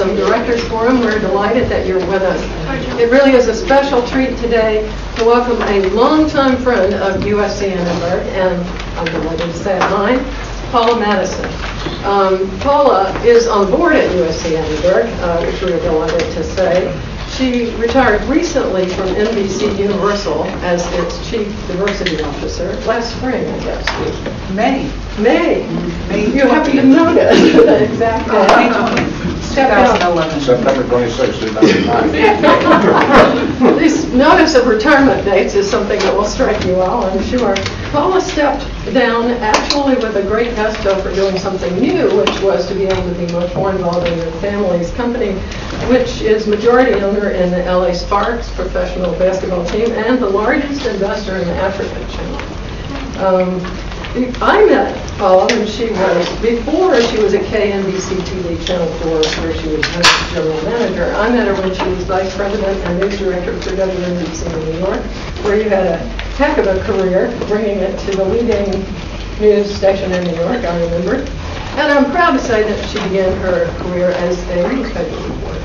Journalism Directors Forum. We're delighted that you're with us. It really is a special treat today to welcome a longtime friend of USC Annenberg, and I'm delighted to say it mine, Paula Madison. Paula is on board at USC Annenberg, which we're delighted to say. She retired recently from NBCUniversal as its Chief Diversity Officer last spring, I guess. May. You happen to notice the exact day. 2011. September 26, 2009. This notice of retirement dates is something that will strike you all, I'm sure. Paula stepped down actually with a great gusto for doing something new, which was to be able to be much more involved in your family's company, which is majority owner in the LA Sparks professional basketball team and the largest investor in the African channel. I met Paula when before she was at KNBC-TV Channel 4, where she was general manager. I met her when she was vice president and news director for WNBA in New York, where you had a heck of a career, bringing it to the leading news station in New York, I remember. And I'm proud to say that she began her career as a newspaper reporter.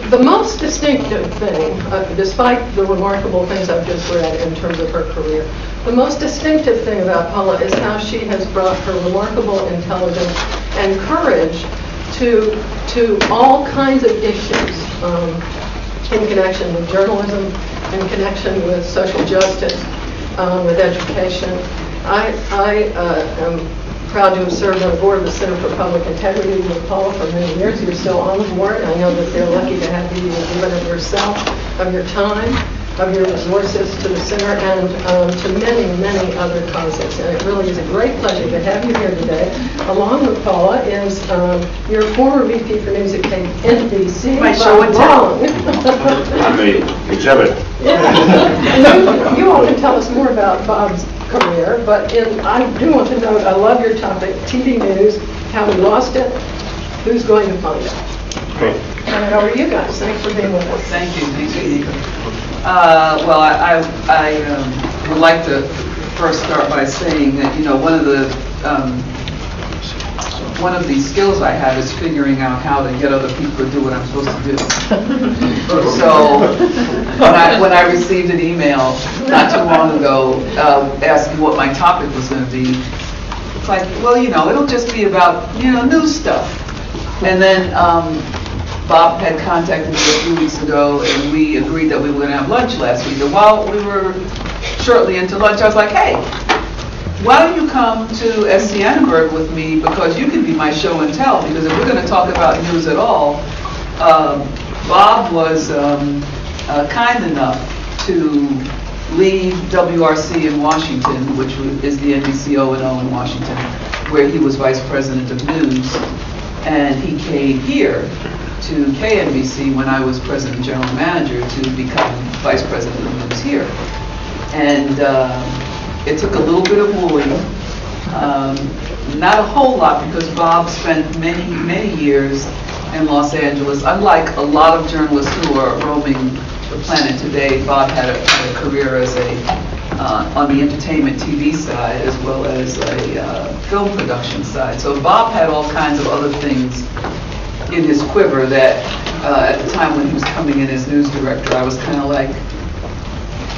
The most distinctive thing, despite the remarkable things I've just read in terms of her career, the most distinctive thing about Paula is how she has brought her remarkable intelligence and courage to all kinds of issues in connection with journalism, in connection with social justice, with education. I am proud to have served on the board of the Center for Public Integrity with Paula for many years. You're still on the board. I know that they're lucky to have you. You've given of yourself, of your time, of your resources to the center, and to many, many other causes. And it really is a great pleasure to have you here today. Along with Paula is your former VP for News at KNBC. My show and tell. I'm the exhibit. Yeah. You all can tell us more about Bob's career, but I do want to note, I love your topic, TV news, how we lost it, who's going to find out. Great. And how are you guys? Thanks for being with us. Thank you. Well, I would like to first start by saying that, one of the skills I have is figuring out how to get other people to do what I'm supposed to do. So when I received an email not too long ago asking what my topic was going to be, it's like, well, it'll just be about, news stuff. And then Bob had contacted me a few weeks ago, and we agreed that we were going to have lunch last week. And while we were shortly into lunch, I was like, hey, why don't you come to SC Annenberg with me, because you can be my show and tell, because if we're going to talk about news at all, Bob was kind enough to leave WRC in Washington, which is the NBC O&O in Washington, where he was vice president of news, and he came here to KNBC when I was president and general manager to become vice president of news here. And it took a little bit of wooing, not a whole lot, because Bob spent many, many years in Los Angeles. Unlike a lot of journalists who are roaming the planet today, Bob had a career as on the entertainment TV side as well as a film production side. So Bob had all kinds of other things in his quiver that at the time when he was coming in as news director, I was kind of like,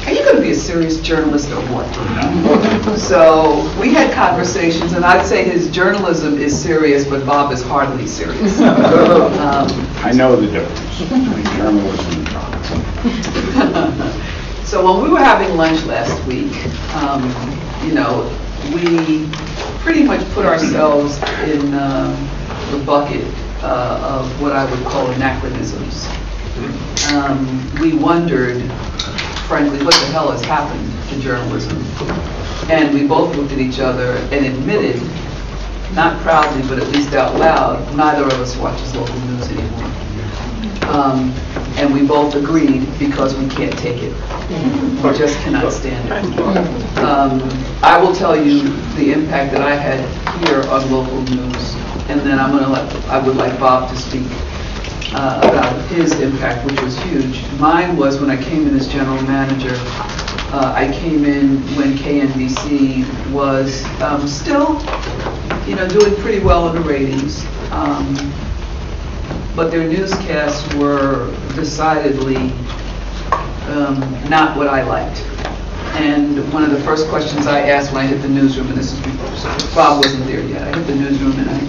are you going to be a serious journalist or what? So we had conversations, and I'd say his journalism is serious, but Bob is hardly serious. I know the difference between journalism and journalism. So when we were having lunch last week, we pretty much put ourselves in the bucket of what I would call anachronisms. We wondered, frankly, what the hell has happened to journalism? And we both looked at each other and admitted, not proudly, but at least out loud, neither of us watches local news anymore. And we both agreed, because we can't take it. We just cannot stand it. I will tell you the impact that I had here on local news, and then I would like Bob to speak about his impact, which was huge. Mine was when I came in as general manager. I came in when KNBC was still, doing pretty well in the ratings. But their newscasts were decidedly not what I liked. And one of the first questions I asked when I hit the newsroom, and this is before Bob wasn't there yet, I hit the newsroom and I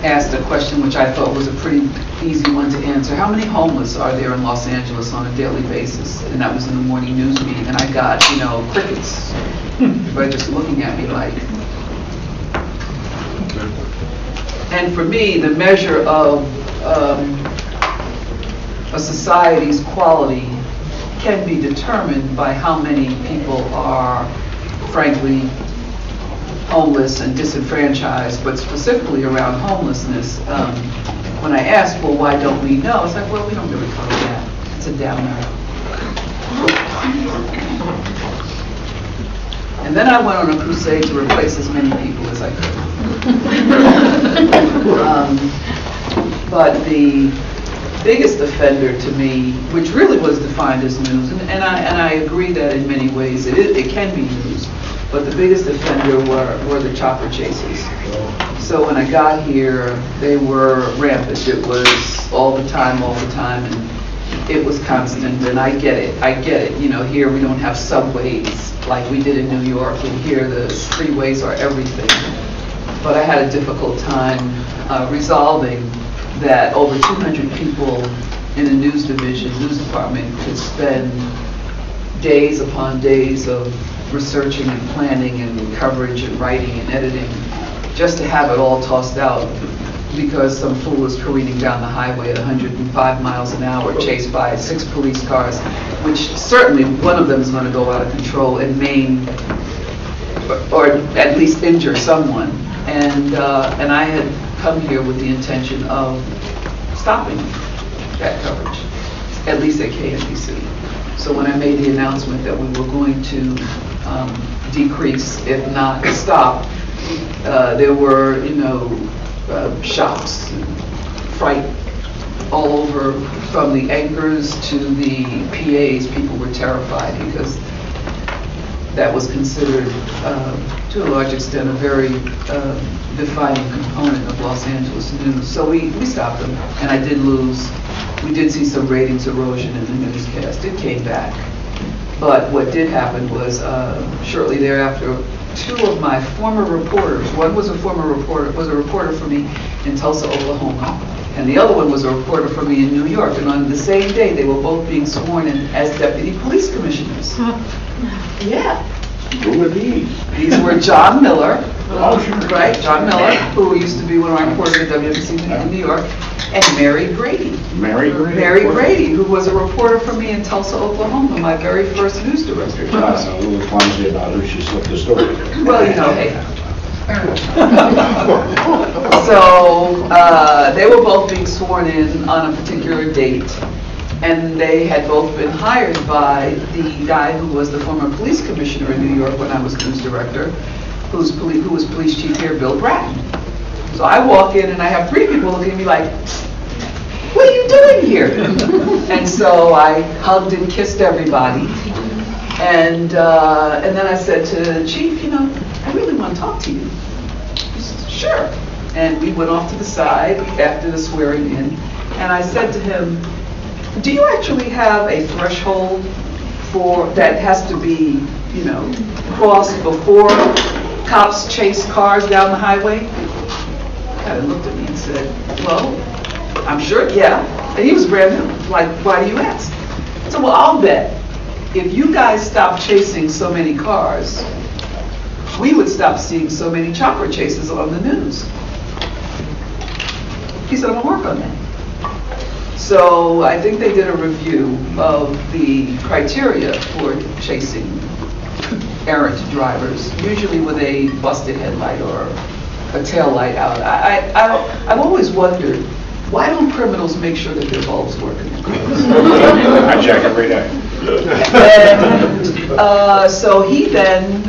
asked a question which I thought was a pretty easy one to answer. How many homeless are there in Los Angeles on a daily basis? And that was in the morning news meeting, and I got, crickets. Everybody just looking at me like. And for me, the measure of a society's quality can be determined by how many people are, frankly, homeless and disenfranchised, but specifically around homelessness. When I asked, well, why don't we know? It's like, well, we don't really cover that. It's a downer. And then I went on a crusade to replace as many people as I could. But the biggest offender to me, which really was defined as news, and I agree that in many ways it can be news, but the biggest offender were the chopper chases. So when I got here, they were rampant. It was all the time, and it was constant, and I get it. Here we don't have subways like we did in New York, and here the freeways are everything. But I had a difficult time resolving that over 200 people in a news department could spend days upon days of researching and planning and coverage and writing and editing just to have it all tossed out because some fool was careening down the highway at 105 miles an hour, chased by 6 police cars, which certainly one of them is going to go out of control and maim or at least injure someone. And I had come here with the intention of stopping that coverage, at least at KNBC. So when I made the announcement that we were going to decrease, if not stop, there were, shops, fright all over, from the anchors to the PAs. People were terrified because that was considered, to a large extent, a very defining component of Los Angeles news. So we stopped them, and we did see some ratings erosion in the newscast. It came back. But what did happen was, shortly thereafter, 2 of my former reporters, one was a reporter for me in Tulsa, Oklahoma, and the other one was a reporter for me in New York. And on the same day, they were both being sworn in as deputy police commissioners. Yeah. Who were these? These were John Miller, Oh, sure. right? John Miller, who used to be one of my reporters at WNBC in New York, and Mary Grady. Mary Grady? Mary Grady, who was a reporter for me in Tulsa, Oklahoma, my very first news director. A little clumsy about her, she slipped the story. Well, hey. So they were both being sworn in on a particular date, and they had both been hired by the guy who was the former police commissioner in New York when I was news director, who was police chief here, Bill Bratton. So I walk in and I have 3 people looking at me like, what are you doing here? And so I hugged and kissed everybody. And then I said to the chief, I really want to talk to you. He said, sure. And we went off to the side after the swearing in. And I said to him, do you actually have a threshold that has to be, crossed before cops chase cars down the highway? He kind of looked at me and said, well, I'm sure, yeah. And he was brand new. Like, why do you ask? I said, well, I'll bet if you guys stopped chasing so many cars, we would stop seeing so many chopper chases on the news. He said, I'm going to work on that. So I think they did a review of the criteria for chasing errant drivers, usually with a busted headlight or a tail light out. I've always wondered, why don't criminals make sure that their bulbs work in their cars? I check every day. And so he then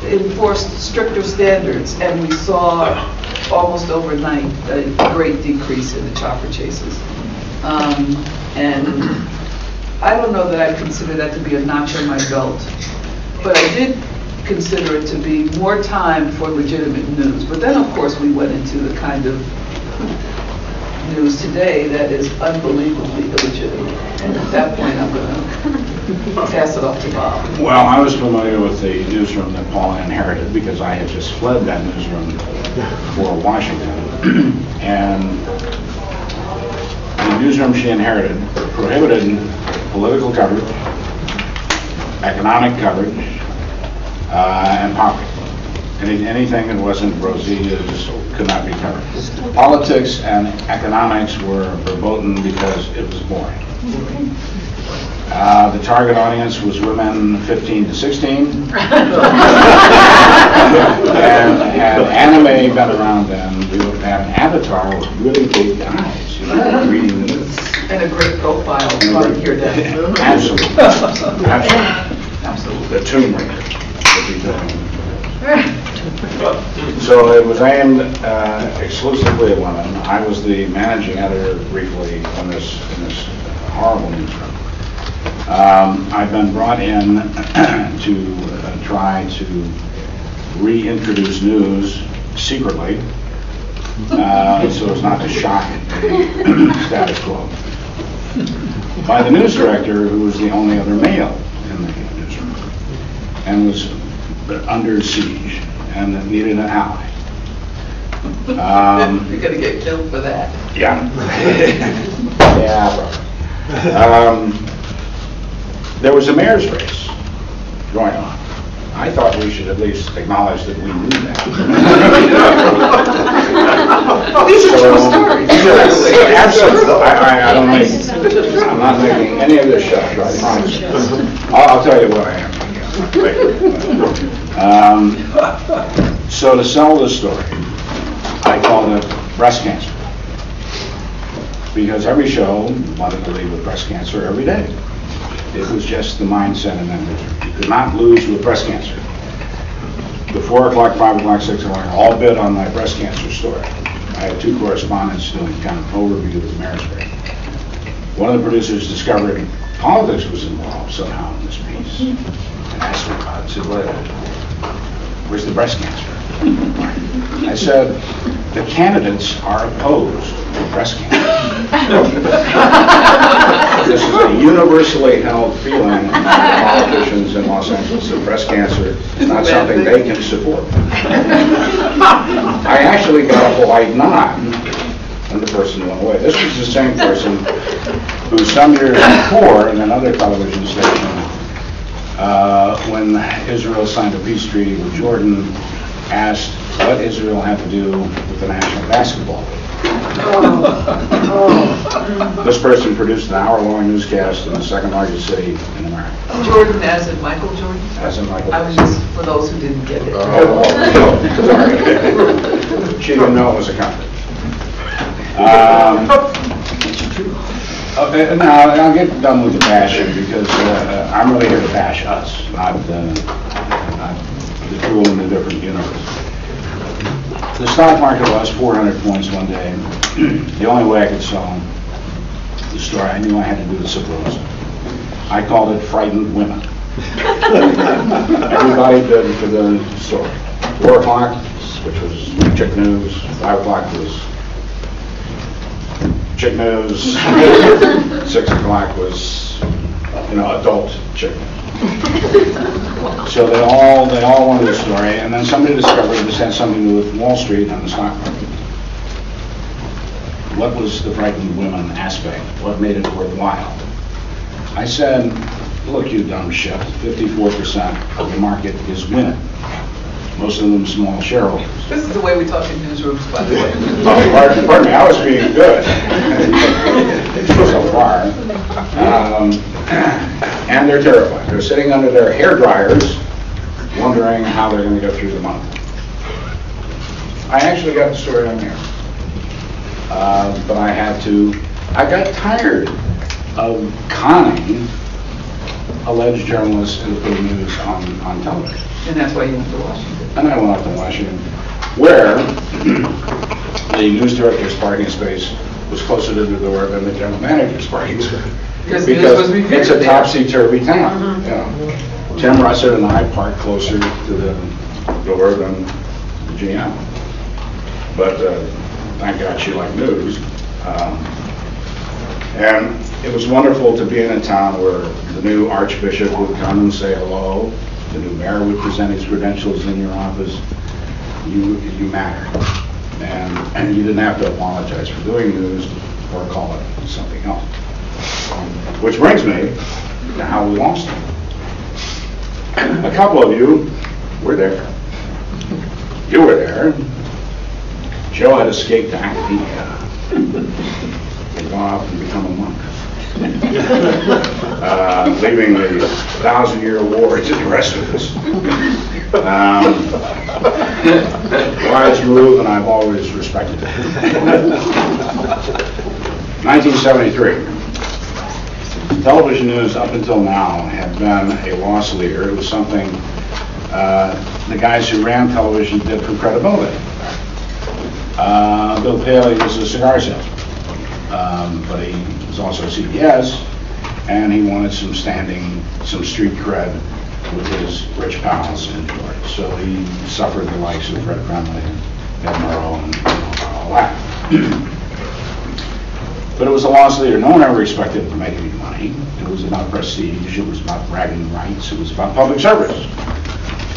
enforced stricter standards, and we saw almost overnight a great decrease in the chopper chases. And I don't know that I'd consider that to be a notch on my belt, but I did consider it to be more time for legitimate news. But then, of course, we went into the kind of news today that is unbelievably illegitimate. And at that point, I'm going to pass it off to Bob. Well, I was familiar with the newsroom that Paula inherited because I had just fled that newsroom for Washington. And the newsroom she inherited prohibited political coverage, economic coverage, and politics. Anything that wasn't rosy just could not be covered. Politics and economics were verboten because it was boring. The target audience was women 15 to 16. and had anime been around then, we would have had an avatar with really big eyes, you know, reading the news. And a great profile from here down. Absolutely. Absolutely. The Tomb Raider would be doing. So it was aimed exclusively at women. I was the managing editor briefly in this horrible newsroom. I've been brought in to try to reintroduce news secretly so as not to shock the status quo. By the news director, who was the only other male in the newsroom and was under siege and needed an ally. You're going to get killed for that. Yeah. Yeah, brother. There was a mayor's race going on. I thought we should at least acknowledge that we knew that. These are true stories. Absolutely. I don't make, I'm not making any of this shit up, I promise you. I'll tell you what I am. So to sell this story, I called it breast cancer. Because every show wanted to leave with breast cancer every day. It was just the mindset in that newsroom. You could not lose with breast cancer. The 4 o'clock, 5 o'clock, 6 o'clock, all bid on my breast cancer story. I had 2 correspondents doing kind of overview of the mayor's race. One of the producers discovered politics was involved somehow in this piece. And asked me about it. I said, well, where's the breast cancer? I said, the candidates are opposed to breast cancer. This is a universally held feeling among politicians in Los Angeles that breast cancer is not something they can support. I actually got a polite nod, and the person went away. This was the same person who some years before in another television station, when Israel signed a peace treaty with Jordan, asked what Israel had to do with the National Basketball League. This person produced an hour-long newscast in the second largest city in America. Jordan, as in Michael Jordan? As in Michael. I was just, for those who didn't get it. Sorry. She didn't know it was a company. Now, I'll get done with the bashing because I'm really here to bash us, not the people in the different universe. The stock market lost 400 points one day. The only way I could sell the story, I knew I had to do the supervisor. I called it Frightened Women. Everybody bid for the story. 4 o'clock, which was chick news. 5 o'clock was chick news. 6 o'clock was, adult chick news. So they all wanted the story, and then somebody discovered this had something to do with Wall Street and the stock market. What was the frightened women aspect? What made it worthwhile? I said, look, you dumb shit, 54% of the market is women. Most of them small shareholders. This is the way we talk in newsrooms, by the way. Oh, pardon me, I was being good. So far. And they're terrified. They're sitting under their hair dryers, wondering how they're going to go through the month. I actually got the story on here. But I got tired of conning alleged journalists into putting news on television. And that's why you went to Washington. And I went off to Washington, where the news director's parking space was closer to the door than the general manager's parking space. Because it's a topsy-turvy town. Tim Russert and I parked closer to the door than the GM. But thank God she liked news. And it was wonderful to be in a town where the new Archbishop would come and say hello, the new mayor would present his credentials in your office. You mattered. And you didn't have to apologize for doing news or call it something else. Which brings me to how we lost it. A couple of you were there. You were there. Joe had escaped academia. He'd gone off and become a monk. Leaving the 1,000-year war to the rest of us. Wise move, and I've always respected it. 1973. Television news up until now had been a loss leader. It was something the guys who ran television did for credibility. Bill Paley was a cigar salesman, but he was also CBS, and he wanted some standing, some street cred with his rich pals in Georgia. So he suffered the likes of Fred Kremlin and Ed Murrow and all that. But it was a loss leader. No one ever expected it to make any money. It was about prestige. It was about bragging rights. It was about public service,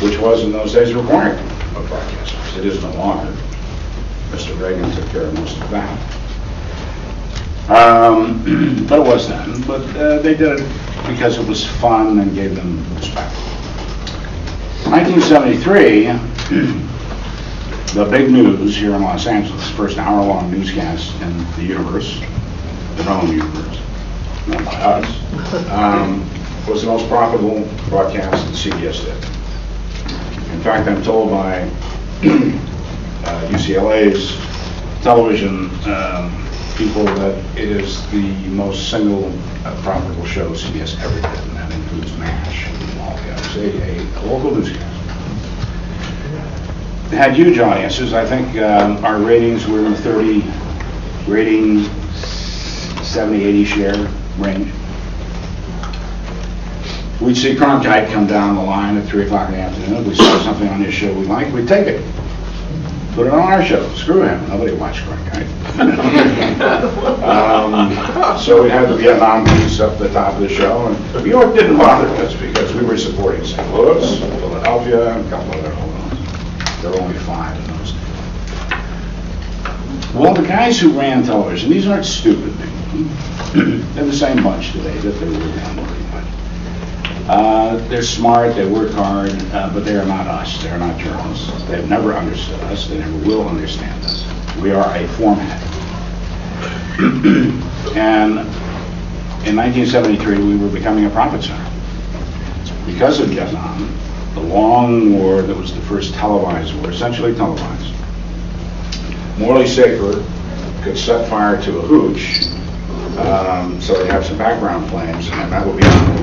which was in those days required of broadcasters. It is no longer. Mr. Reagan took care of most of that. But it was then. But they did it because it was fun and gave them respect. 1973, the big news here in Los Angeles, first hour-long newscast in the universe, the known universe, not by us, was the most profitable broadcast that CBS did. In fact, I'm told by UCLA's television people that it is the most single profitable show CBS ever did, and that includes MASH and all the others, a local newscast. It had huge audiences. I think our ratings were in the 30 rating, 70, 80 share range. We'd see Cronkite come down the line at 3 o'clock in the afternoon. We saw something on his show we liked, we'd take it. Put it on our show. Screw him. Nobody watched Cronkite. So we had the Vietnam piece up the top of the show. And New York didn't bother us because we were supporting St. Louis, Philadelphia, and a couple other ones. There were only 5 in those days. Well, the guys who ran television, these aren't stupid people. They're the same bunch today that they were then pretty much. They're smart, they work hard, but they are not us. They're not journalists. They've never understood us. They never will understand us. We are a format. And in 1973, we were becoming a profit center. Because of Vietnam, the long war that was the first televised war, essentially televised. Morley Safer could set fire to a hooch, so they have some background flames, and that would be on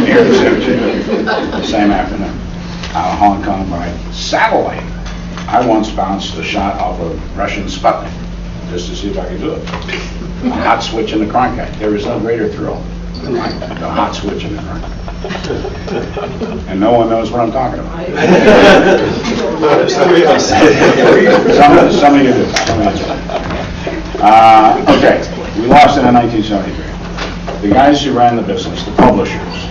the air the same afternoon. Out of Hong Kong by satellite. I once bounced a shot off a Russian Sputnik just to see if I could do it. A hot switch in the Cronkite. There is no greater thrill than the hot switch in the Cronkite. And no one knows what I'm talking about. Some of you do. Okay, we lost it in 1973. The guys who ran the business, the publishers.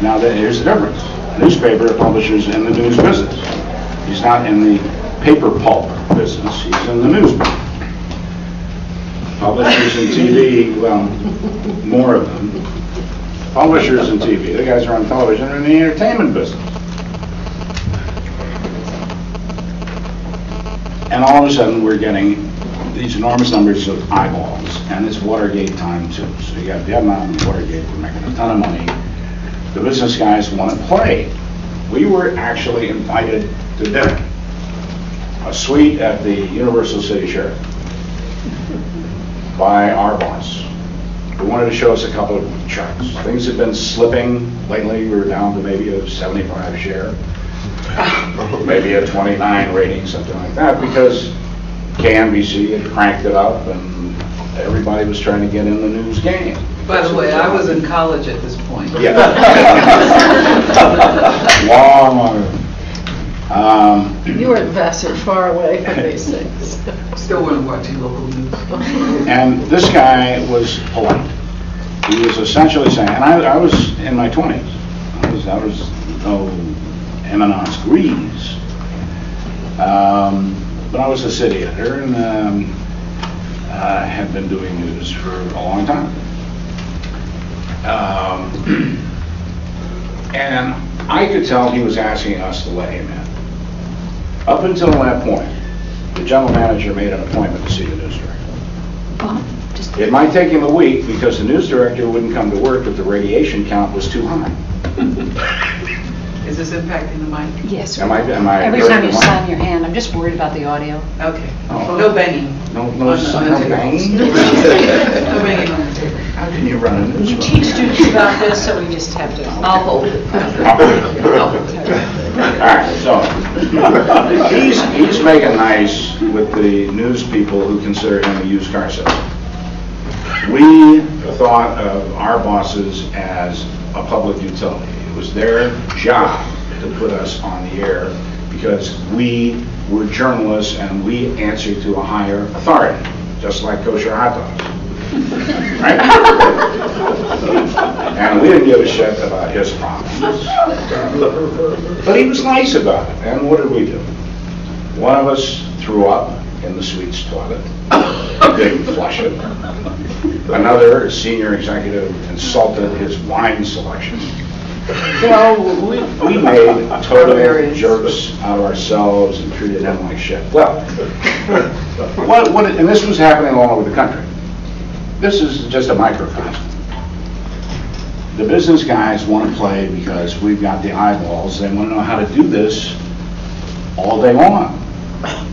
Now here's the difference. A newspaper publishers in the news business. He's not in the paper pulp business, he's in the news business. Publishers in TV, well, more of them. Publishers in TV, the guys who are on television are in the entertainment business. And all of a sudden we're getting these enormous numbers of eyeballs, and it's Watergate time too. So you got Vietnam and Watergate, we're making a ton of money. The business guys want to play. We were actually invited to dinner, a suite at the Universal City Sheraton, by our boss. Who wanted to show us a couple of charts. Things had been slipping lately. We were down to maybe a 75 share, maybe a 29 rating, something like that, because KNBC had cranked it up and everybody was trying to get in the news game. By the way, I was in college at this point. Yeah. Long. You were at Vassar, far away from these things. Still weren't watching local news. And this guy was polite. He was essentially saying, and I was in my 20s. I was no eminence grise. But I was a city editor and had been doing news for a long time. And I could tell he was asking us to let him in. Up until that point, the general manager made an appointment to see the news director. It might take him a week because the news director wouldn't come to work if the radiation count was too high. Is this impacting the mic? Yes. Am I Every time you slam your hand, I'm just worried about the audio. Okay. Oh. No banging. No On the banging? No banging on the table. How can you run a We newsroom? teach students about this, so we just have to. I'll hold it. All right, so he's making nice with the news people who consider him a used car salesman. We thought of our bosses as a public utility. It was their job to put us on the air because we were journalists and we answered to a higher authority, just like kosher hot dogs. Right? And we didn't give a shit about his problems. But he was nice about it. And what did we do? One of us threw up in the suite's toilet. Didn't flush it. Another senior executive insulted his wine selection. You know, we made total jerks out of ourselves and treated him like shit. Well, and this was happening all over the country. This is just a microcosm. The business guys want to play because we've got the eyeballs. They want to know how to do this all day long.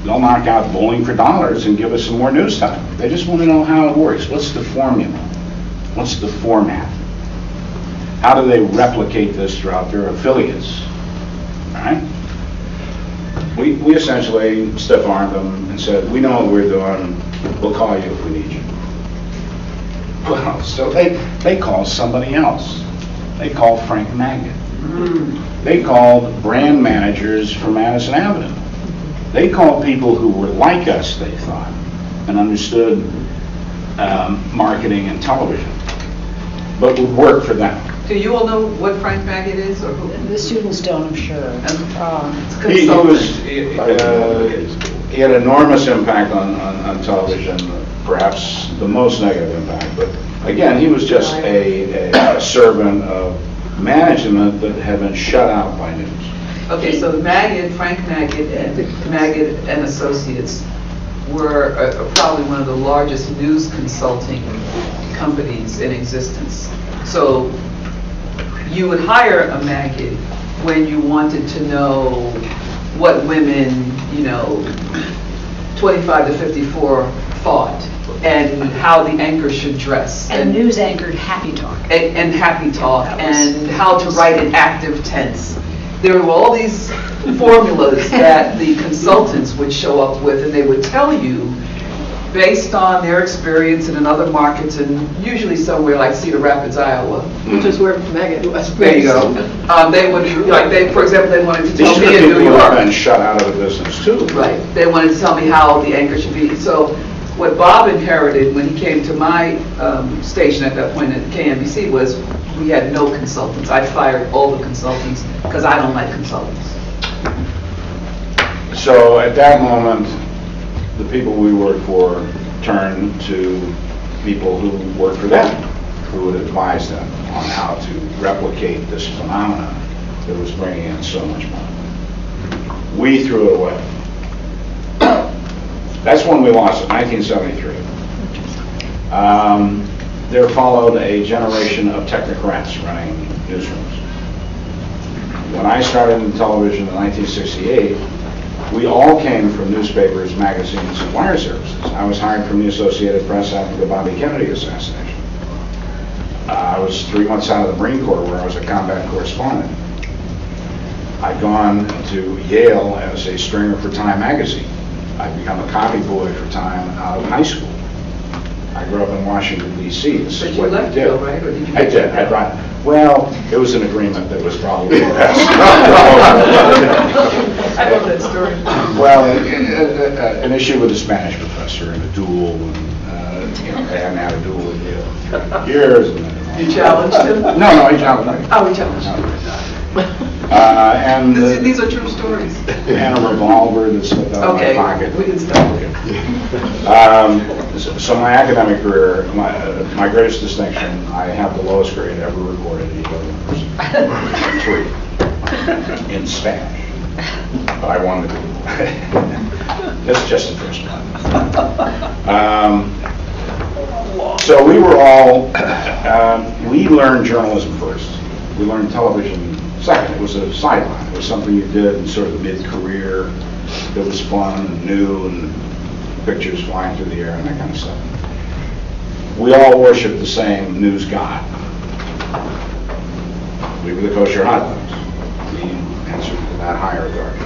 They'll knock out bowling for dollars and give us some more news time. They just want to know how it works. What's the formula? What's the format? How do they replicate this throughout their affiliates? All right? We essentially stiff-armed them and said, we know what we're doing. We'll call you if we need you. Well, so they called somebody else. They called Frank Maggot. They called brand managers for Madison Avenue. They called people who were like us, they thought, and understood marketing and television, but would work for them. Do you all know what Frank Maggot is, or who? The students don't, I'm sure. He had enormous impact on television, perhaps the most negative impact, but again, he was just a servant of management that had been shut out by news. Okay, so Frank Maggot and Associates were probably one of the largest news consulting companies in existence. So you would hire a Maggot when you wanted to know what women, 25 to 54 thought and how the anchor should dress. And news anchored Happy Talk. And Happy Talk, and how to write in active tense. There were all these formulas that the consultants would show up with, and they would tell you, based on their experience in other markets, and usually somewhere like Cedar Rapids, Iowa. Which is where Maggot was based. There you go. They would, for example, they wanted to tell me in New These York. have been shut out of the business too. Right. They wanted to tell me how the anchor should be. So what Bob inherited when he came to my station at that point at KNBC was we had no consultants. I fired all the consultants because I don't like consultants. So at that moment, the people we worked for turned to people who worked for them, who would advise them on how to replicate this phenomenon that was bringing in so much money. We threw it away. That's when we lost it, 1973. There followed a generation of technocrats running newsrooms. When I started in television in 1968, we all came from newspapers, magazines, and wire services. I was hired from the Associated Press after the Bobby Kennedy assassination. I was 3 months out of the Marine Corps where I was a combat correspondent. I'd gone to Yale as a stringer for Time magazine. I'd become a copy boy for Time out of high school. I grew up in Washington, D.C. This But is you what left, we did. though, right? Or did you I did. I brought, well, it was an agreement that was probably the best. I love that story. Well, an issue with a Spanish professor and a duel, and they hadn't had a duel in 3 years. And You challenged him? No, he challenged me. Oh, he challenged you. And These are true stories. and a revolver that slipped out of my Okay, pocket. we can stop. So my academic career, my greatest distinction, I have the lowest grade ever recorded at Yale University. 3 in Spanish. But I won the duel. That's just the first one. So we were all, we learned journalism first. We learned television second. It was a sideline. It was something you did in sort of mid-career that was fun and new, and pictures flying through the air and that kind of stuff. We all worshiped the same news god. We were the kosher hot dogs. We answered to that higher authority.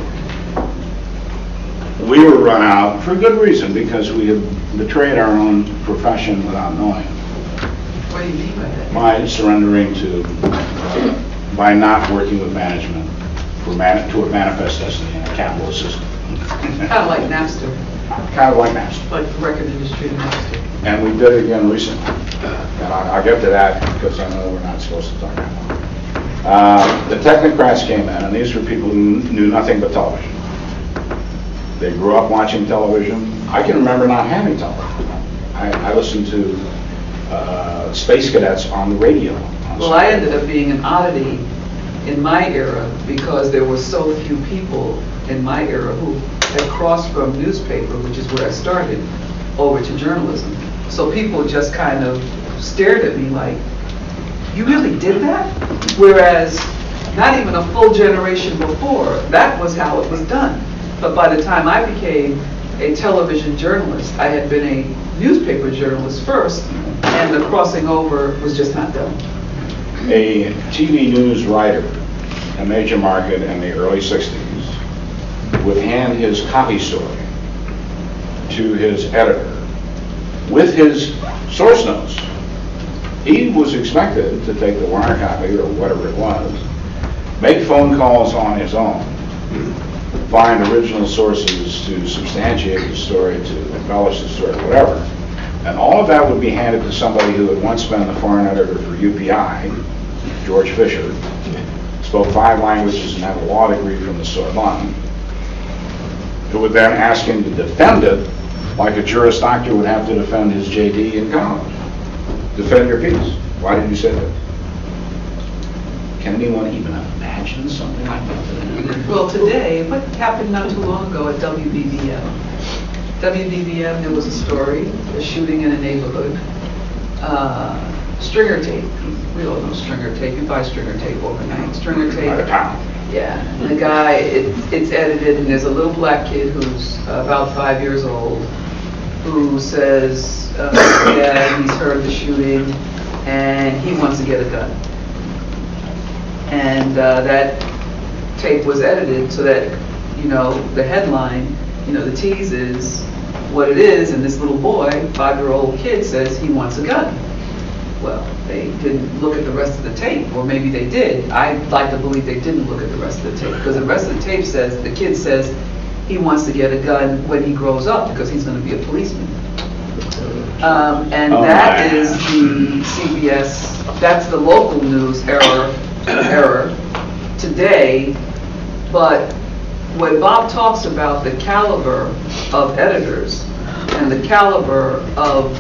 We were run out for good reason, because we had betrayed our own profession without knowing it. What do you mean by that? By surrendering by not working with management to a manifest destiny in a capitalist system. Kind of like Napster, Kind of like Napster. like the record industry and Napster. And we did it again recently. And I'll get to that because I know we're not supposed to talk about it. The technocrats came in, and these were people who knew nothing but television. They grew up watching television. I can remember not having television. I listened to Space Cadets on the radio. Well, I ended up being an oddity in my era because there were so few people in my era who had crossed from newspaper, which is where I started, over to journalism. So people just kind of stared at me like, you really did that? Whereas not even a full generation before, that was how it was done. But by the time I became a television journalist, I had been a newspaper journalist first, and the crossing over was just not done. A TV news writer, a major market in the early 60s, would hand his copy story to his editor with his source notes. He was expected to take the wire copy or whatever it was, make phone calls on his own, find original sources to substantiate the story, to embellish the story, whatever. And all of that would be handed to somebody who had once been the foreign editor for UPI, George Fisher, spoke 5 languages and had a law degree from the Sorbonne, who would then ask him to defend it like a Juris Doctor would have to defend his JD in college. Defend your piece. Why did you say that? Can anyone even imagine something like that today? Well, today, what happened not too long ago at WBBM? WBBM, there was a story, a shooting in a neighborhood. Stringer tape. We all know stringer tape. You buy stringer tape overnight. Stringer tape. By the pound. Yeah. And the guy, it's edited, and there's a little black kid who's about 5 years old who says, yeah, he's heard the shooting, and he wants to get a gun. And that tape was edited so that, the headline, the tease is what it is, and this little boy, 5-year-old kid, says he wants a gun. Well, they didn't look at the rest of the tape, or maybe they did. I'd like to believe they didn't look at the rest of the tape, because the rest of the tape says, the kid says he wants to get a gun when he grows up, because he's going to be a policeman. And that is the CBS, that's the local news error today. But when Bob talks about the caliber of editors and the caliber of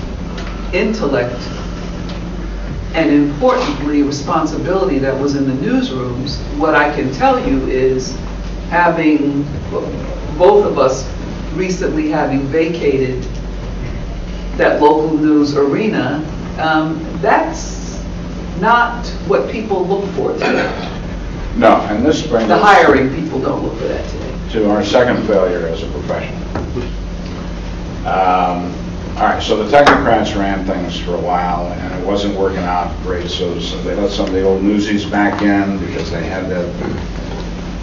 intellect and importantly responsibility that was in the newsrooms, what I can tell you is, having both of us recently having vacated that local news arena, that's not what people look for today. No, and this brings The us hiring people don't look for that today. to our second failure as a profession. All right, so the technocrats ran things for a while, and it wasn't working out great, so they let some of the old newsies back in because they had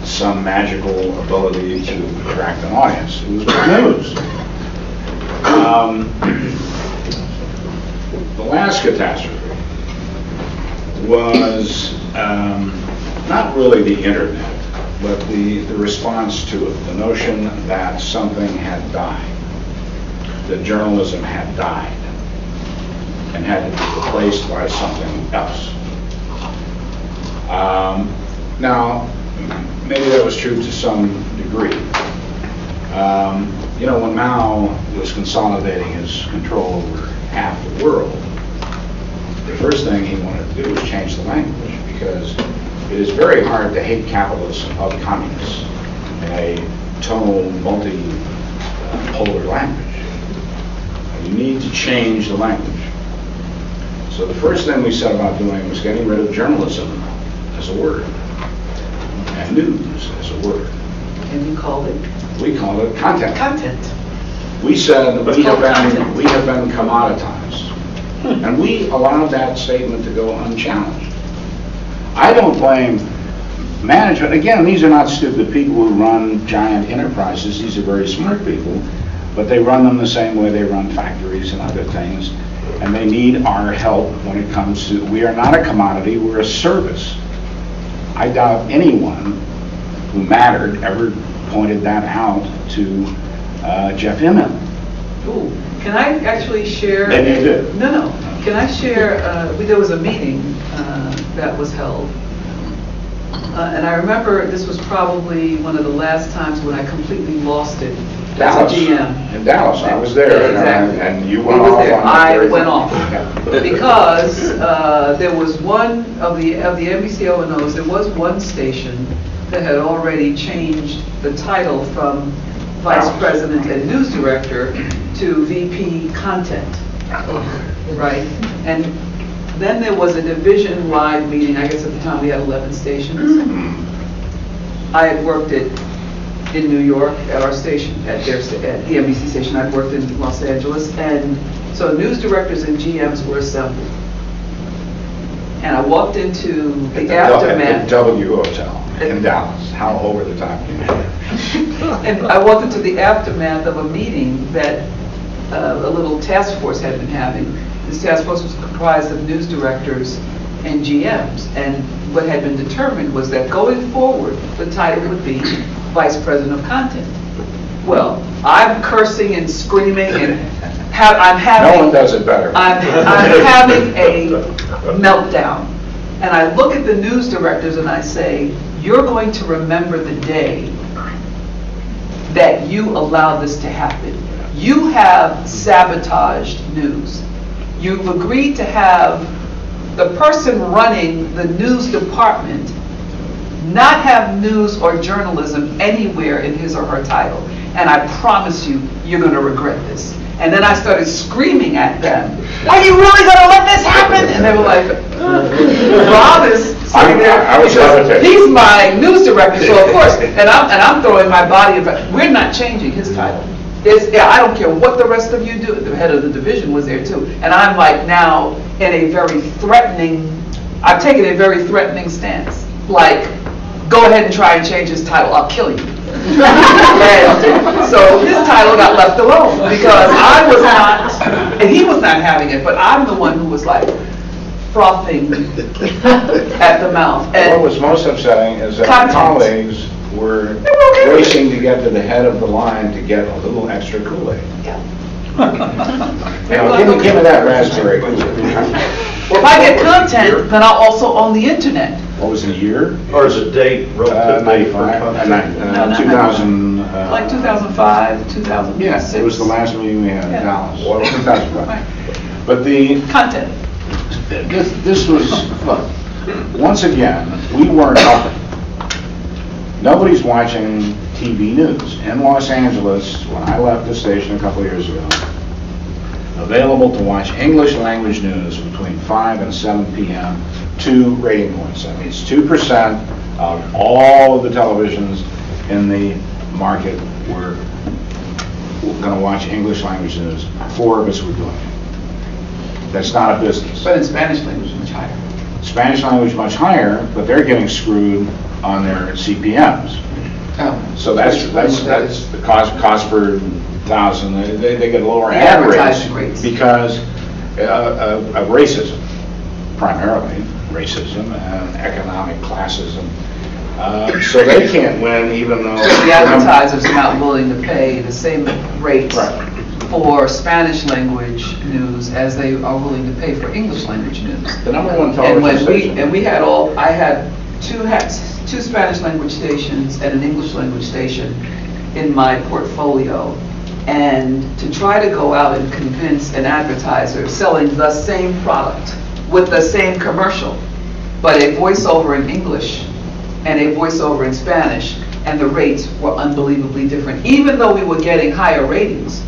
some magical ability to attract an audience. It was good news. The last catastrophe was not really the internet, but the response to it, the notion that something had died, that journalism had died, and had to be replaced by something else. Now, maybe that was true to some degree. You know, when Mao was consolidating his control over half the world, the first thing he wanted to do was change the language, because it is very hard to hate capitalists and love communists in a tonal, multi-polar language. You need to change the language. So the first thing we set about doing was getting rid of journalism as a word, and news as a word. And you called it? We called it content. Content. We said It's we have called content. been commoditized. And we allowed that statement to go unchallenged. I don't blame management. Again, these are not stupid people who run giant enterprises. These are very smart people, but they run them the same way they run factories and other things. And they need our help when it comes to, we are not a commodity, we're a service. I doubt anyone who mattered ever pointed that out to Jeff Immelt. Ooh, can I actually share? Maybe you did. No. Can I share, there was a meeting that was held. And I remember this was probably one of the last times when I completely lost it. Dallas. As a GM. In Dallas, I was there. Exactly. And you He went was off there. on the I very- went off. Yeah. Because there was one of the NBCUniversal, there was one station that had already changed the title from Vice President and News Director to VP Content, right? And then there was a division-wide meeting. I guess at the time we had 11 stations. I had worked in New York at our station, at the NBC station. I'd worked in Los Angeles, and so news directors and GMs were assembled. And I walked into the aftermath. At the W Hotel in Dallas. How over the top you were. And I walked into the aftermath of a meeting that a little task force had been having. This task force was comprised of news directors and GMs. And what had been determined was that going forward, the title would be Vice President of Content. Well, I'm cursing and screaming, and I'm having... No one does it better. I'm having a meltdown. And I look at the news directors and I say, you're going to remember the day that you allowed this to happen. You have sabotaged news. You've agreed to have the person running the news department not have news or journalism anywhere in his or her title. And I promise you, you're going to regret this. And then I started screaming at them, are you really going to let this happen? And they were like, Rob is sitting there. I was because he's my news director, so of course, and I'm throwing my body about, we're not changing his title. I don't care what the rest of you do. The head of the division was there too. And I'm like now in a very threatening, I've taken a very threatening stance. Like, go ahead and try and change his title, I'll kill you. And so his title got left alone because I was not, and he was not having it, but I'm the one who was like frothing at the mouth. And what was most upsetting is that my colleagues were racing to get to the head of the line to get a little extra Kool-Aid. Yeah. Give me that raspberry Kool-Aid. Well, if I get content, then I'll also own the internet. What was the year? Or is it date, relative date for 2000. Like 2005, 2006. Yes, it was the last meeting we had in Yeah. Dallas. Well, 2005. Right. But the Content. this was, look, once again, we weren't up. Nobody's watching TV news. In Los Angeles, when I left the station a couple of years ago, available to watch English language news between 5 and 7 p.m., 2 rating points. That means 2% of all of the televisions in the market were going to watch English language news. 4 of us were doing it. That's not a business. But in Spanish language, much higher. Spanish language much higher, but they're getting screwed on their CPMs. Oh. So that's the cost per thousand. They get lower The ad advertising rates. because of racism, primarily racism and economic classism. So they can't win, even though the advertisers are not willing to pay the same rates for Spanish language news as they are willing to pay for English language news. The number one television station. I had two Spanish language stations and an English language station in my portfolio. And to try to go out and convince an advertiser selling the same product with the same commercial, but a voiceover in English and a voiceover in Spanish, and the rates were unbelievably different. Even though we were getting higher ratings,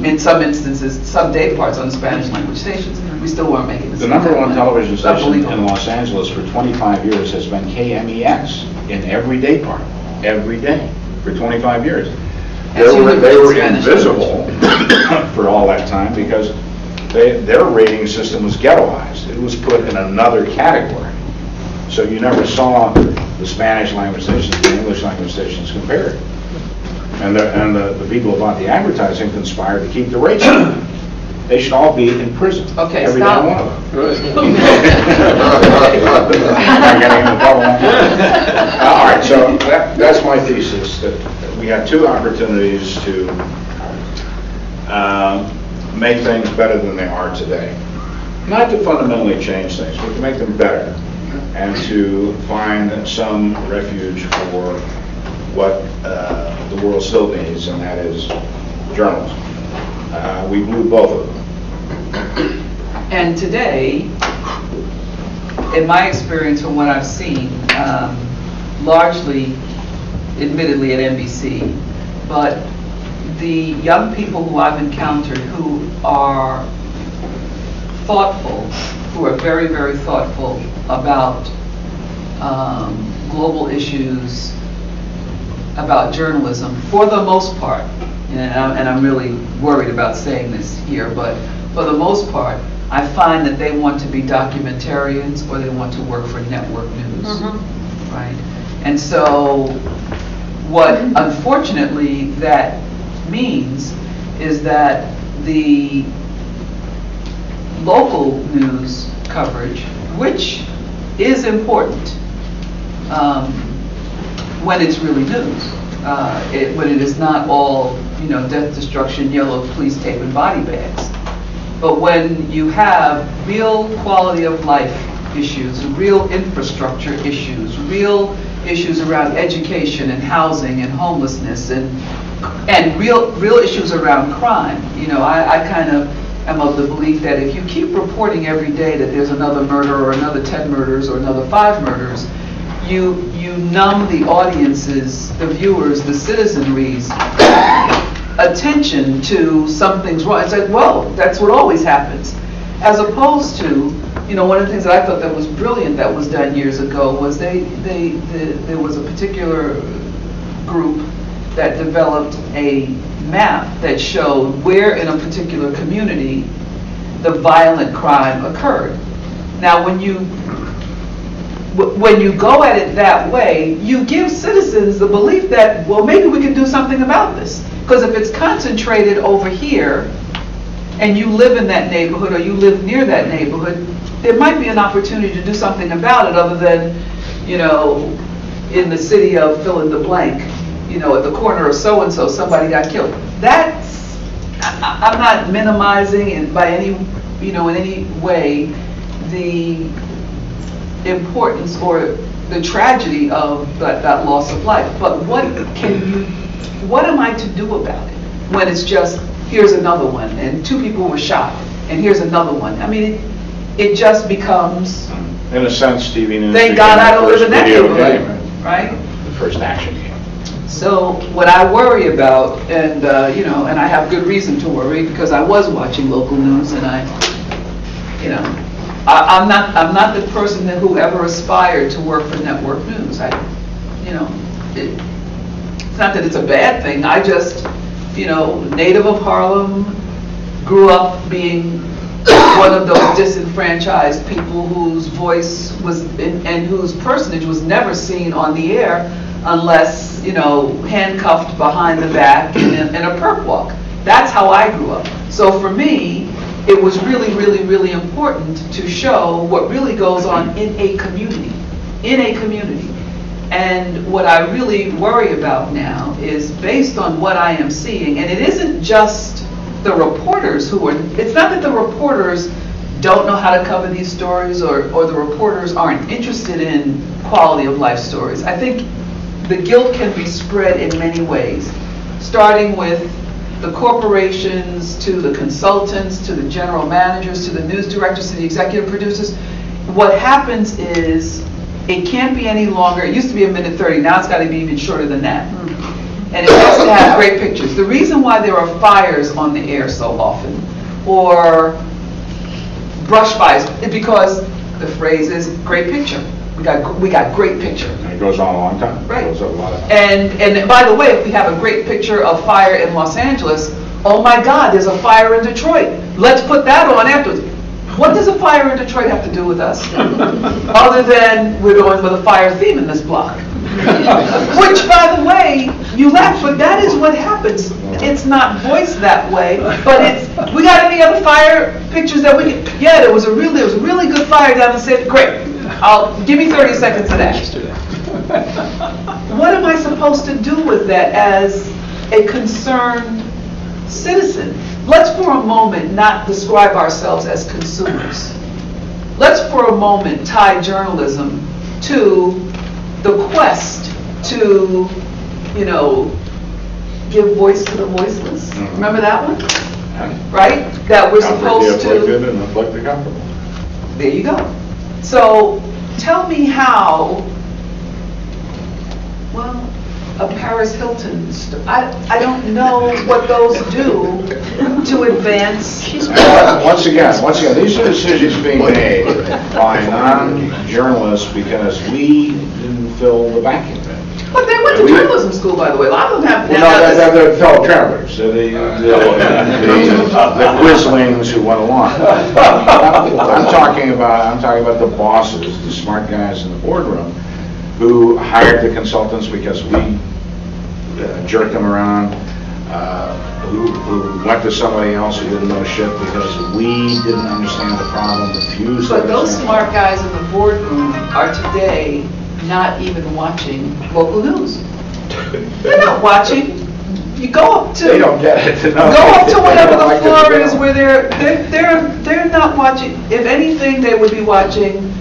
in some instances, some day parts on the Spanish language stations, we still weren't making the same. The number one television station in Los Angeles for 25 years has been KMEX in every day part, every day, for 25 years. They were invisible for all that time because their rating system was ghettoized. It was put in another category. So you never saw the Spanish language stations and the English language stations compared. And the people who bought the advertising conspired to keep the rates up. They should all be in prison. Okay, every stop. damn one of them. Good. I'm getting into trouble. All right, so that's my thesis, that we have two opportunities to make things better than they are today. Not to fundamentally change things, but to make them better and to find some refuge for what the world still needs, and that is journalism. We blew both of them. And today, in my experience from what I've seen, largely, admittedly at NBC, but the young people who I've encountered who are thoughtful, who are very, very thoughtful about global issues, about journalism, for the most part, and I'm really worried about saying this here, but for the most part, I find that they want to be documentarians or they want to work for network news, right? And so what unfortunately that means is that the local news coverage, which is important when it's really news, when it is not all, death, destruction, yellow police tape and body bags. But when you have real quality of life issues, real infrastructure issues, real issues around education and housing and homelessness and real issues around crime, I kind of am of the belief that if you keep reporting every day that there's another murder or another 10 murders or another 5 murders, you numb the audiences, the viewers, the citizenry's attention to something's wrong. It's like, well, that's what always happens. As opposed to, one of the things that I thought that was brilliant that was done years ago was there was a particular group that developed a map that showed where in a particular community the violent crime occurred. Now, when you go at it that way, you give citizens the belief that, well, maybe we can do something about this. Because if it's concentrated over here, and you live in that neighborhood or you live near that neighborhood, there might be an opportunity to do something about it other than, in the city of fill in the blank, at the corner of so-and-so, somebody got killed. That's, I'm not minimizing it by any, in any way, the importance or the tragedy of that loss of life. But what am I to do about it when it's just, here's another one, and 2 people were shot, and here's another one? I mean, it just becomes, in a sense, TV news. Thank God I don't live in that neighborhood, right? The first action game. So what I worry about, and and I have good reason to worry because I was watching local news, and I'm not the person who ever aspired to work for network news. It's not that it's a bad thing. I just, native of Harlem, grew up being one of those disenfranchised people whose voice was and whose personage was never seen on the air unless, handcuffed behind the back in a perp walk. That's how I grew up. So for me, it was really, really, really important to show what really goes on in a community, And what I really worry about now is based on what I am seeing, and it isn't just the reporters who are, it's not that the reporters don't know how to cover these stories or the reporters aren't interested in quality of life stories. I think the guilt can be spread in many ways, starting with the corporations, to the consultants, to the general managers, to the news directors, to the executive producers. What happens is it can't be any longer. It used to be 1:30, now it's got to be even shorter than that. And it has to have great pictures. The reason why there are fires on the air so often, or brush fires, is because the phrase is great picture. We got great picture. And it goes on a long time. Right. It goes on a lot of time. And by the way, if we have a great picture of fire in Los Angeles, oh my God, there's a fire in Detroit. Let's put that on afterwards. What does a fire in Detroit have to do with us? Other than we're going with a fire theme in this block. Which, by the way, you laugh, but that is what happens. It's not voiced that way, but it's, we got any other fire pictures that we can, yeah, there was a really good fire down the city. Great. Give me 30 seconds of that. What am I supposed to do with that as a concerned citizen? Let's for a moment not describe ourselves as consumers. Let's for a moment tie journalism to the quest to, give voice to the voiceless. Mm-hmm. Remember that one? Right? That we're supposed to. Comfort the afflicted and afflict the comfortable. There you go. So tell me how, well, a Paris Hilton, I don't know what those do to advance. Once again, these are decisions being made by non-journalists because we didn't fill the vacuum. But they went to journalism school, by the way. A lot of them have. Well, no, they're fellow travelers, so the quislings who went along. I'm talking about the bosses, the smart guys in the boardroom, who hired the consultants because we jerked them around, who went to somebody else who didn't know shit because we didn't understand the problem, refused to But those understand. smart guys in the boardroom are today not even watching local news. They're not watching. You go up to. They don't get it. No. Go up to whatever They don't the like floor it. is where they're not watching. If anything, they would be watching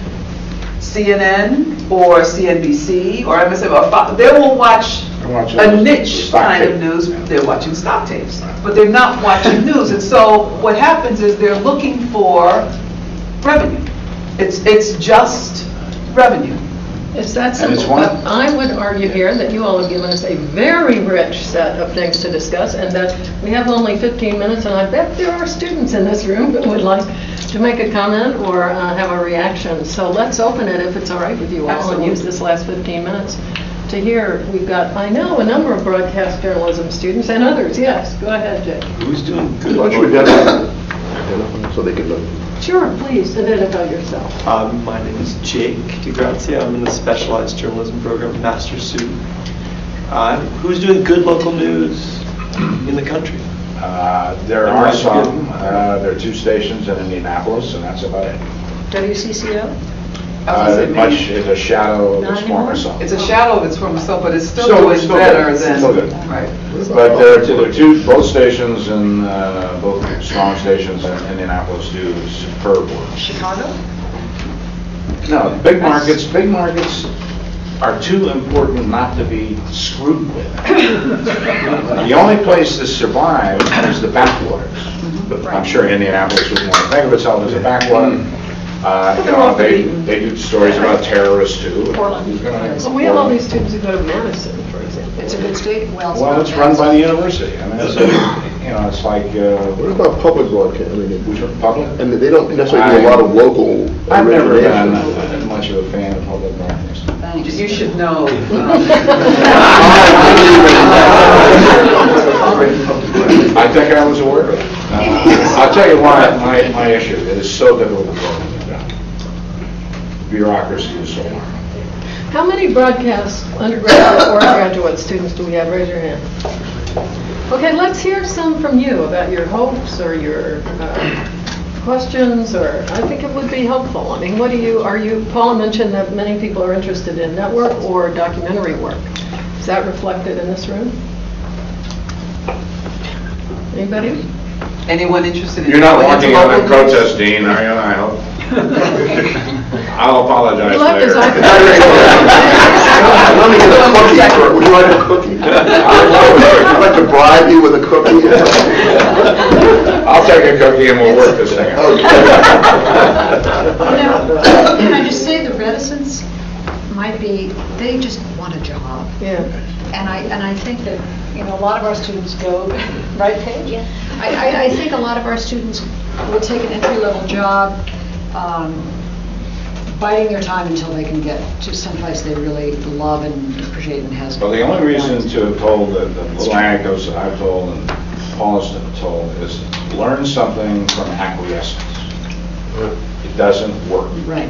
CNN or CNBC or MSN or Fox. They will watch a niche kind of news. They're watching stock tapes, but they're not watching news. And so what happens is they're looking for revenue. It's just revenue. It's that And it's simple. one- But I would argue here that you all have given us a very rich set of things to discuss, and that we have only 15 minutes, and I bet there are students in this room that would like to make a comment or have a reaction. So let's open it, if it's all right with you all, Absolutely. and use this last 15 minutes to hear. We've got, I know, a number of broadcast journalism students and others. Yes, go ahead, Jake. Who's doing good? Why don't you identify so they can look? Sure, please, identify yourself. My name is Jake DeGrazia. I'm in the Specialized Journalism Program, Master's student. Who's doing good local news in the country? There are some. There are 2 stations in Indianapolis, and that's about it. WCCO? Much is a shadow of its former self. It's a shadow of its former self, but it's still Still doing better good. than. Still good. Right. But there are 2, both stations and both strong stations in Indianapolis do superb work. Chicago? No, big markets are too important not to be screwed with. The only place to survive is the backwaters. I'm sure Indianapolis would want to think of itself as a backwater. They do stories about terrorists too. Well, we have all these students who go to Madison, for example. It's a good state. Well, it's run by the university. I mean, it's like. What about public broadcast? I mean, Public? and they don't necessarily do a lot of local. I've never been origination. much of a fan of public broadcasting. Thanks. You should know. I think I was aware of it. I'll tell you why my issue. It is so difficult to get it done. Bureaucracy is so hard. How many broadcast undergraduate or graduate students do we have? Raise your hand. Okay, let's hear some from you about your hopes or your questions, or I think it would be helpful. I mean, Paula mentioned that many people are interested in network or documentary work. Is that reflected in this room? Anybody? Anyone interested in... You're not going into walking out local and news? protesting, are you? I hope. I'll apologize He left his later. iPad. Let me get a cookie for it. Would you like a cookie? I'd like to bribe you with a cookie. I'll take a cookie and we'll work this thing out. Can I just say the reticence might be, they just want a job. Yeah. And I think that, a lot of our students go, right, Paige? Yeah. I think a lot of our students will take an entry-level job, biding their time until they can get to someplace they really love and appreciate and has. Well, the only reason to have told the little anecdotes that I've told and Paula's told is learn something from acquiescence. It doesn't work. Right.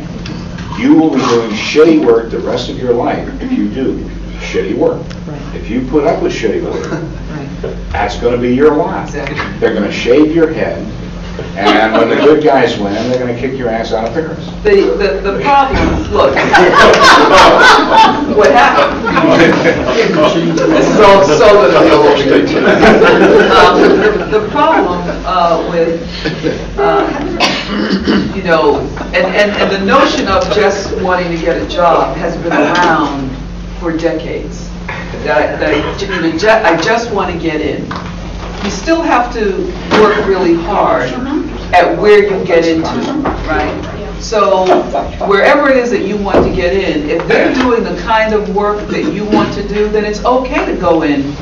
You will be doing shitty work the rest of your life if you do shitty work. Right. If you put up with shitty work, Right. that's going to be your lot. Exactly. They're going to shave your head, and when the good guys win, they're going to kick your ass out of Pickers. The problem, look, what happened? This is all so going to be over. The problem with, and the notion of just wanting to get a job has been around for decades. I just want to get in. You still have to work really hard at where you get into, right? So wherever it is that you want to get in, if they're doing the kind of work that you want to do, then it's okay to go in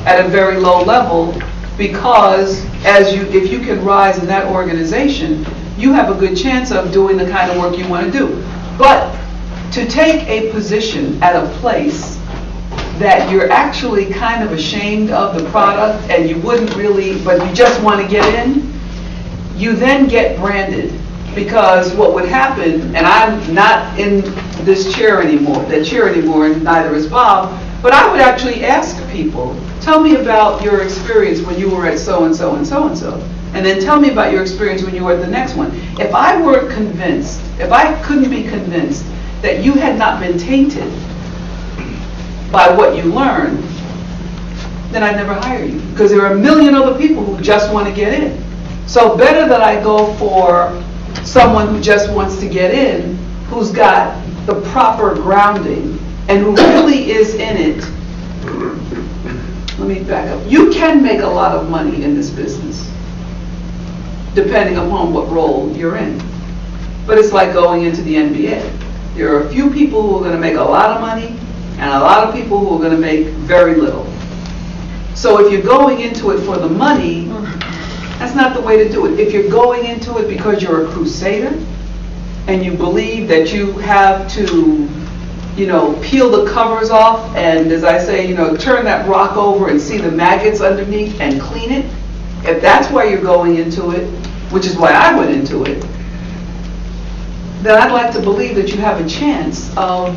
at a very low level, because if you can rise in that organization, you have a good chance of doing the kind of work you want to do. But to take a position at a place that you're actually kind of ashamed of the product and you wouldn't really, but you just want to get in, you then get branded. Because what would happen, and I'm not in this chair anymore, and neither is Bob, but I would actually ask people, tell me about your experience when you were at so-and-so and so-and-so, and then tell me about your experience when you were at the next one. If I weren't convinced, if I couldn't be convinced that you had not been tainted by what you learned, then I'd never hire you. Because there are a million other people who just want to get in. So better that I go for someone who just wants to get in, who's got the proper grounding, and who really is in it. Let me back up. You can make a lot of money in this business, depending upon what role you're in. But it's like going into the NBA. There are a few people who are going to make a lot of money, and a lot of people who are going to make very little. So if you're going into it for the money, that's not the way to do it. If you're going into it because you're a crusader, and you believe that you have to, peel the covers off, and as I say, turn that rock over and see the maggots underneath and clean it, if that's why you're going into it, which is why I went into it, then I'd like to believe that you have a chance of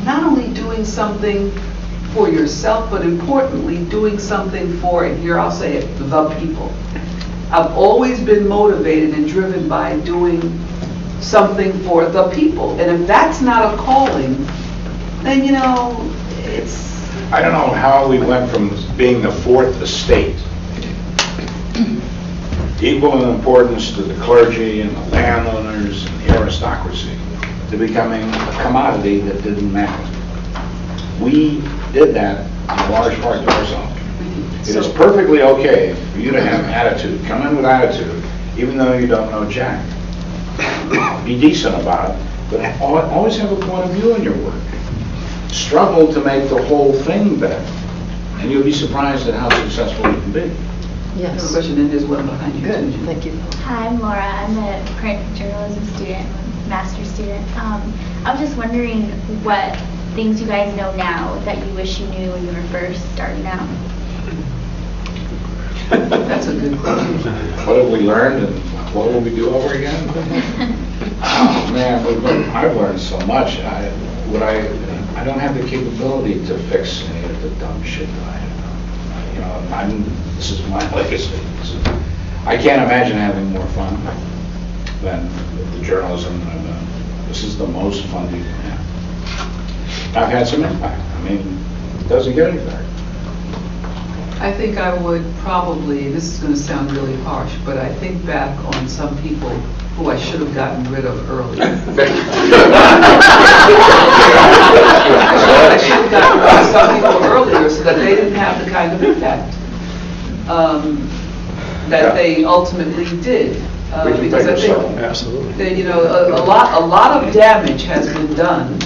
not only doing something for yourself, but importantly, doing something for, and here I'll say it, the people. I've always been motivated and driven by doing something for the people. And if that's not a calling, then, it's... I don't know how we went from being the fourth estate, equal in importance to the clergy and the landowners and the aristocracy, to becoming a commodity that didn't matter. We did that in large part to ourselves. It is perfectly okay for you to have attitude, come in with attitude, even though you don't know Jack. Be decent about it, but always have a point of view in your work. Struggle to make the whole thing better, and you'll be surprised at how successful you can be. Yes. Question, and there's one behind you. Good, thank you. Hi, I'm Laura. I'm a print journalism student, master's student. I was just wondering what things you guys know now that you wish you knew when you were first starting out. That's a good question. What have we learned, and what will we do over again? Oh man, I've learned so much. I don't have the capability to fix any of the dumb shit that I have. This is my legacy. I can't imagine having more fun than the journalism. This is the most fun you can have. I've had some impact. I mean, it doesn't get any better. I think I would probably, this is going to sound really harsh, but I think back on some people who I should have gotten rid of earlier. I should have gotten rid of some people earlier so that they didn't have the kind of impact that they ultimately did. Because I think that, you know, a lot of damage has been done.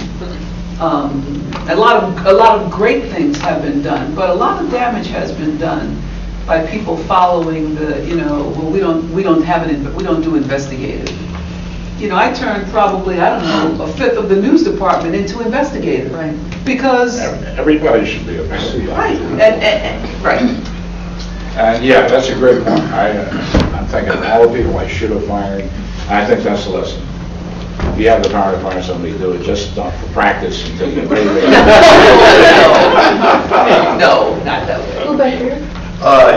A lot of great things have been done, but a lot of damage has been done by people following the, you know, well, we don't do investigative. You know, I turned probably, I don't know, a fifth of the news department into investigative, right? Because everybody should be investigative. Right, right. And yeah, that's a great point. I'm thinking of all the people I should have fired. I think that's the lesson. If you have the power to fire somebody, do it just not for practice until you get paid. No, not that way. Go back here.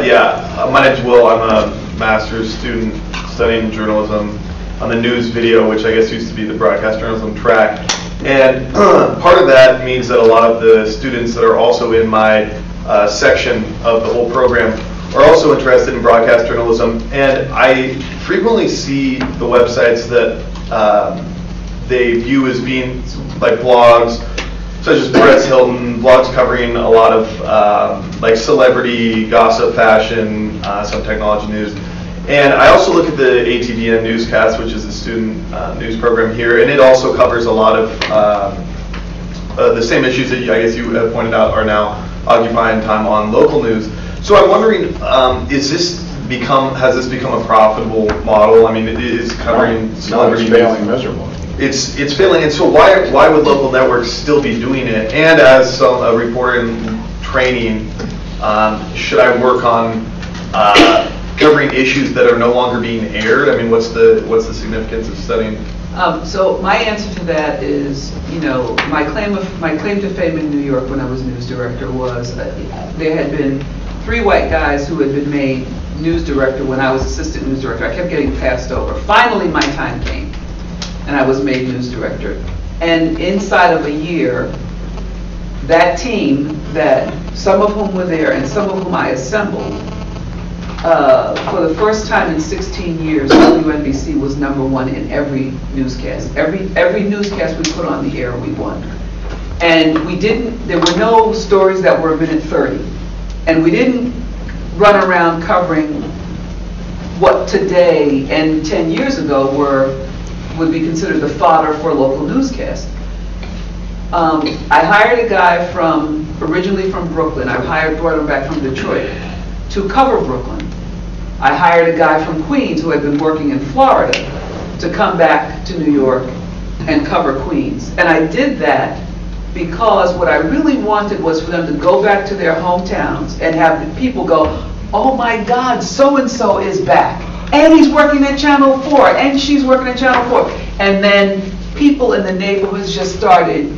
Yeah, my name's Will. I'm a master's student studying journalism on the news video, which I guess used to be the broadcast journalism track. And part of that means that a lot of the students that are also in my section of the whole program are also interested in broadcast journalism. And I frequently see the websites that they view as being like blogs, such as Perez Hilton, blogs covering a lot of like celebrity, gossip, fashion, some technology news. And I also look at the ATVN newscast, which is a student news program here, and it also covers a lot of the same issues that I guess you have pointed out are now occupying time on local news. So I'm wondering, has this become a profitable model? I mean, it is covering celebrity news. It's failing miserably. It's failing, and so why would local networks still be doing it? And as a reporter in training, should I work on covering issues that are no longer being aired? I mean, what's the significance of studying? So my answer to that is, you know, my claim to fame in New York when I was news director was there had been 3 white guys who had been made news director when I was assistant news director. I kept getting passed over. Finally, my time came, and I was made news director. And inside of a year, that team, that some of whom were there and some of whom I assembled, for the first time in 16 years, WNBC was #1 in every newscast. Every newscast we put on the air, we won. And there were no stories that were a minute 30. And we didn't run around covering what today and 10 years ago would be considered the fodder for a local newscast. I hired a guy originally from Brooklyn. brought him back from Detroit to cover Brooklyn. I hired a guy from Queens who had been working in Florida to come back to New York and cover Queens. And I did that because what I really wanted was for them to go back to their hometowns and have the people go, oh my God, so-and-so is back. And he's working at Channel 4, and she's working at Channel 4. And then people in the neighborhoods just started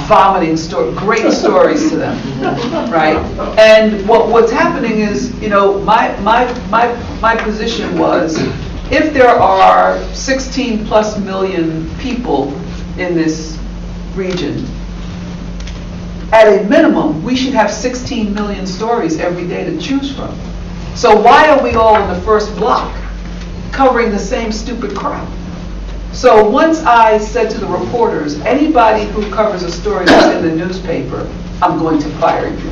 vomiting great stories to them, right? And what's happening is, you know, my position was, if there are 16+ million people in this region, at a minimum, we should have 16 million stories every day to choose from. So why are we all in the first block covering the same stupid crap? So once I said to the reporters, anybody who covers a story that's in the newspaper, I'm going to fire you.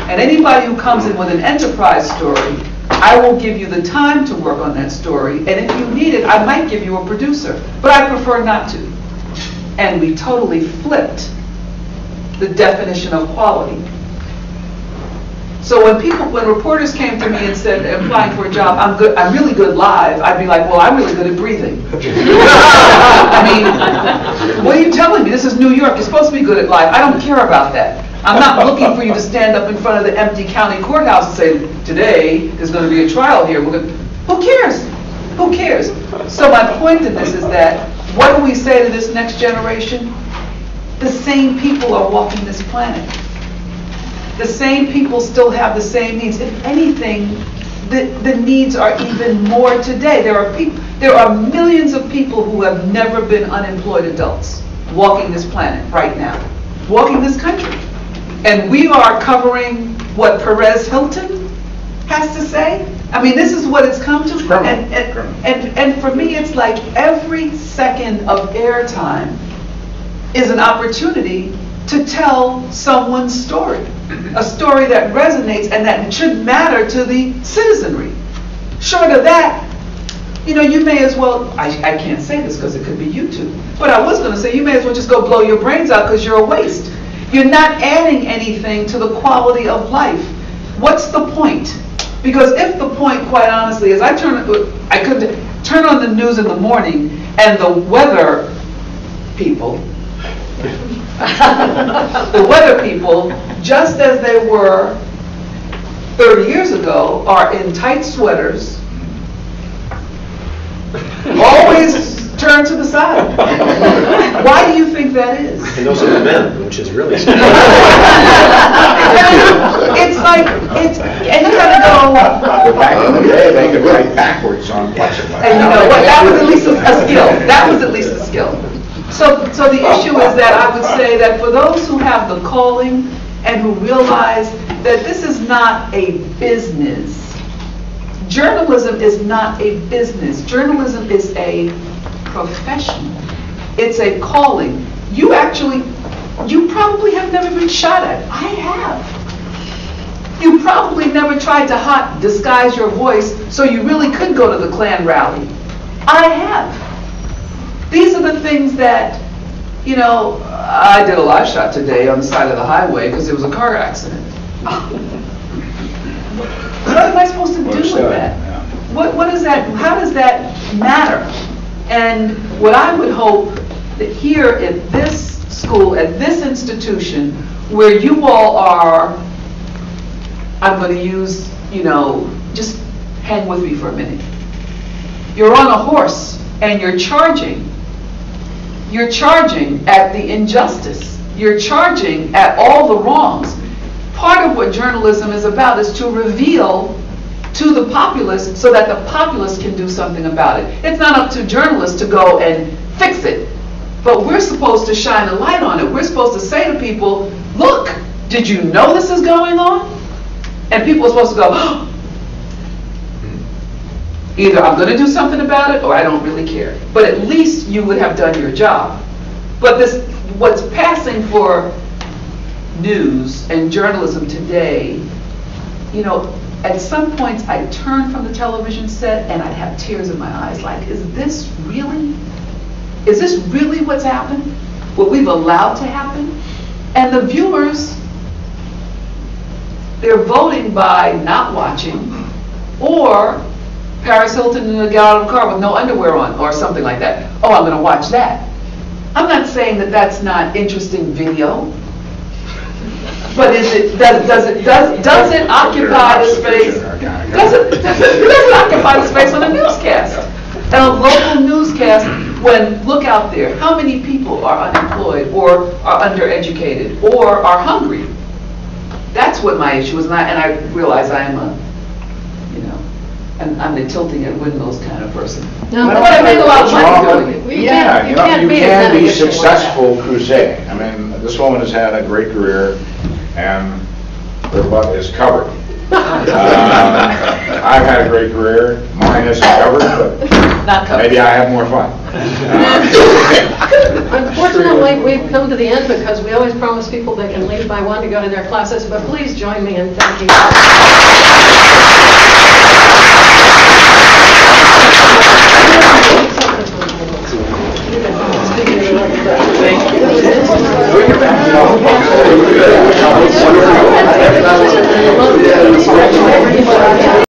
And anybody who comes in with an enterprise story, I will give you the time to work on that story, and if you need it, I might give you a producer, but I prefer not to. And we totally flipped the definition of quality. So when reporters came to me and said, applying for a job, I'm really good live, I'd be like, well, I'm really good at breathing. I mean, what are you telling me? This is New York, you're supposed to be good at live. I don't care about that. I'm not looking for you to stand up in front of the empty county courthouse and say, today there's going to be a trial here. Who cares? Who cares? So my point in this is that, what do we say to this next generation? The same people are walking this planet. The same people still have the same needs. If anything, the needs are even more today. There are millions of people who have never been unemployed adults walking this planet right now, walking this country. And we are covering what Perez Hilton has to say. I mean, this is what it's come to. And for me, it's like every second of airtime is an opportunity to tell someone's story, a story that resonates and that should matter to the citizenry. Short of that, you know, you may as well, I can't say this because it could be YouTube, but I was going to say you may as well just go blow your brains out because you're a waste. You're not adding anything to the quality of life. What's the point? Because if the point, quite honestly, is I could turn on the news in the morning and the weather people, just as they were 30 years ago, are in tight sweaters, always turn to the side. Why do you think that is? And those are the men, which is really scary. It's like, and you gotta go. But back in the day, they could write backwards on plexiglass. And you know what, that was at least a skill. That was at least a skill. So the issue is that I would say that for those who have the calling and who realize that this is not a business. Journalism is not a business. Journalism is a profession. It's a calling. You probably have never been shot at. I have. You probably never tried to disguise your voice so you really could go to the Klan rally. I have. These are the things that, you know, I did a live shot today on the side of the highway because there was a car accident. What am I supposed to do with that? What is that? How does that matter? And what I would hope that here at this school, at this institution, where you all are, I'm going to use, you know, just hang with me for a minute. You're on a horse and you're charging. You're charging at the injustice. You're charging at all the wrongs. Part of what journalism is about is to reveal to the populace so that the populace can do something about it. It's not up to journalists to go and fix it, but we're supposed to shine a light on it. We're supposed to say to people, look, did you know this is going on? And people are supposed to go, oh. Either I'm going to do something about it or I don't really care. But at least you would have done your job. But what's passing for news and journalism today, you know, at some points I'd turn from the television set and I'd have tears in my eyes, like, is this really what's happened? What we've allowed to happen? And the viewers, they're voting by not watching, or Paris Hilton in a gal out of the car with no underwear on, or something like that. Oh, I'm going to watch that. I'm not saying that that's not interesting video, but does it occupy the space? Does it occupy the space on a newscast? And a local newscast, when, look out there, how many people are unemployed or are undereducated or are hungry? That's what my issue is, and I realize I am I'm the tilting at windmills kind of person. No, but I make a lot of money doing it. Yeah, you can be successful crusading. I mean, this woman has had a great career, and her butt is covered. I've had a great career. Mine isn't covered, but not covered. Maybe I have more fun. Unfortunately, we've come to the end because we always promise people they can leave by 1 to go to their classes, but please join me in thanking you. Thank you.